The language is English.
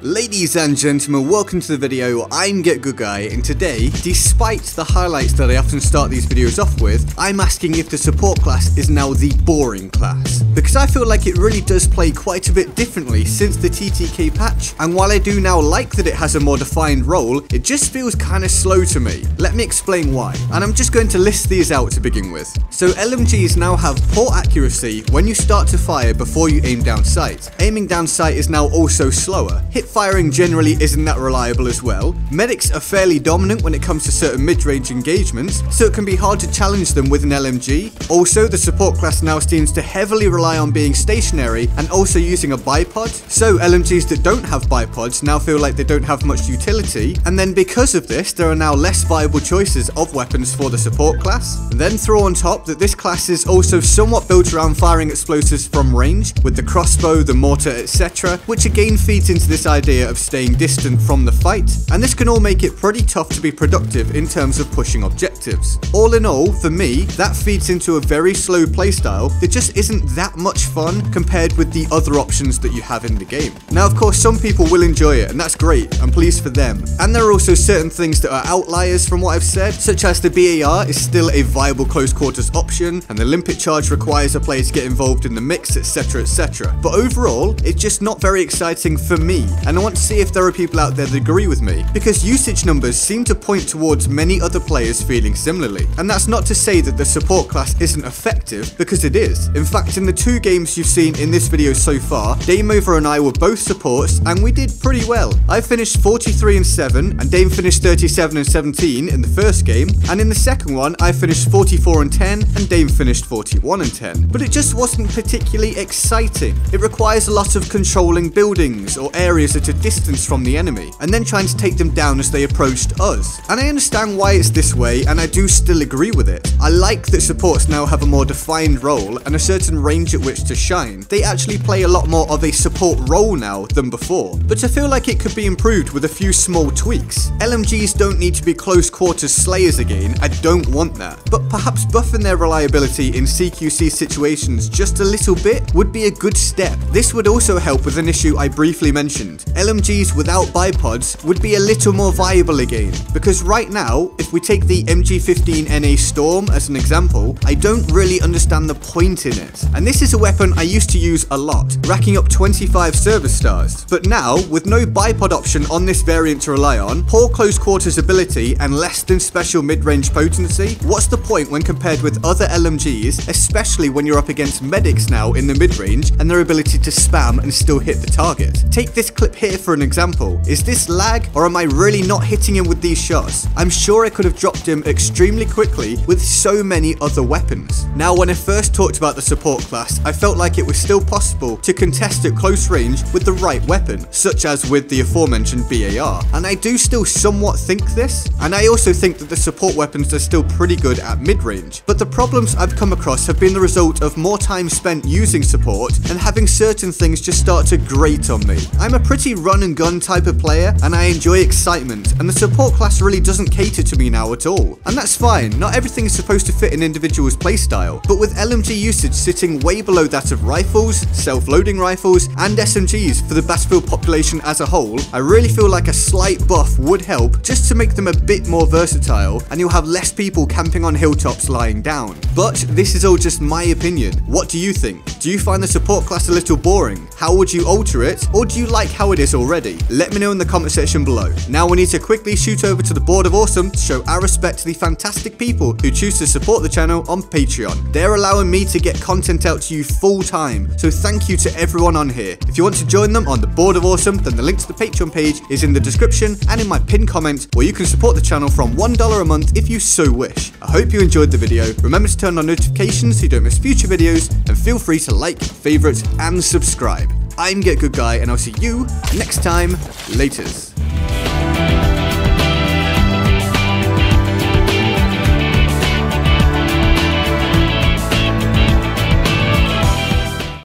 Ladies and gentlemen, welcome to the video. I'm Get Good Guy, and today, despite the highlights that I often start these videos off with, I'm asking if the support class is now the boring class. Because I feel like it really does play quite a bit differently since the TTK patch, and while I do now like that it has a more defined role, it just feels kinda slow to me. Let me explain why, and I'm just going to list these out to begin with. So LMGs now have poor accuracy when you start to fire before you aim down sight. Aiming down sight is now also slower. Hip firing generally isn't that reliable as well. Medics are fairly dominant when it comes to certain mid-range engagements, so it can be hard to challenge them with an LMG. Also, the support class now seems to heavily rely on being stationary and also using a bipod, so LMGs that don't have bipods now feel like they don't have much utility, and then because of this, there are now less viable choices of weapons for the support class. And then throw on top that this class is also somewhat built around firing explosives from range, with the crossbow, the mortar, etc., which again feeds into this idea of staying distant from the fight, and this can all make it pretty tough to be productive in terms of pushing objectives. All in all, for me, that feeds into a very slow playstyle that just isn't that much fun compared with the other options that you have in the game. Now, of course, some people will enjoy it, and that's great, I'm pleased for them. And there are also certain things that are outliers from what I've said, such as the BAR is still a viable close quarters option, and the limpet charge requires a player to get involved in the mix, etc, etc. But overall, it's just not very exciting for me, and I want to see if there are people out there that agree with me, because usage numbers seem to point towards many other players feeling similarly. And that's not to say that the support class isn't effective, because it is. In fact, in the two games you've seen in this video so far, Dame Over and I were both supports, and we did pretty well. I finished 43 and 7, and Dame finished 37 and 17 in the first game, and in the second one, I finished 44 and 10, and Dame finished 41 and 10. But it just wasn't particularly exciting. It requires a lot of controlling buildings or areas at a distance from the enemy, and then trying to take them down as they approached us. And I understand why it's this way, and I do still agree with it. I like that supports now have a more defined role and a certain range at which to shine. They actually play a lot more of a support role now than before, but I feel like it could be improved with a few small tweaks. LMGs don't need to be close quarters slayers again, I don't want that, but perhaps buffing their reliability in CQC situations just a little bit would be a good step. This would also help with an issue I briefly mentioned. LMGs without bipods would be a little more viable again, because right now, if we take the MG15 NA Storm as an example, I don't really understand the point in it. And this is a weapon I used to use a lot, racking up 25 service stars. But now, with no bipod option on this variant to rely on, poor close quarters ability, and less than special mid-range potency, what's the point when compared with other LMGs, especially when you're up against medics now in the mid-range and their ability to spam and still hit the target? Take this clip here for an example. Is this lag, or am I really not hitting him with these shots? I'm sure I could have dropped him extremely quickly with so many other weapons. Now, when I first talked about the support class, I felt like it was still possible to contest at close range with the right weapon, such as with the aforementioned BAR, and I do still somewhat think this, and I also think that the support weapons are still pretty good at mid-range. But the problems I've come across have been the result of more time spent using support and having certain things just start to grate on me. I'm a pretty run and gun type of player, and I enjoy excitement, and the support class really doesn't cater to me now at all. And that's fine, not everything is supposed to fit an individual's playstyle, but with LMG usage sitting way below that of rifles, self-loading rifles, and SMGs for the battlefield population as a whole, I really feel like a slight buff would help just to make them a bit more versatile, and you'll have less people camping on hilltops lying down. But this is all just my opinion. What do you think? Do you find the support class a little boring? How would you alter it, or do you like how it is already? Let me know in the comment section below. Now we need to quickly shoot over to the Board of Awesome to show our respect to the fantastic people who choose to support the channel on Patreon. They're allowing me to get content out to you full time, so thank you to everyone on here. If you want to join them on the Board of Awesome, then the link to the Patreon page is in the description and in my pinned comment, or you can support the channel from $1 a month if you so wish. I hope you enjoyed the video. Remember to turn on notifications so you don't miss future videos, and feel free to like, favorite, and subscribe. I'm Get Good Guy, and I'll see you next time. Laters.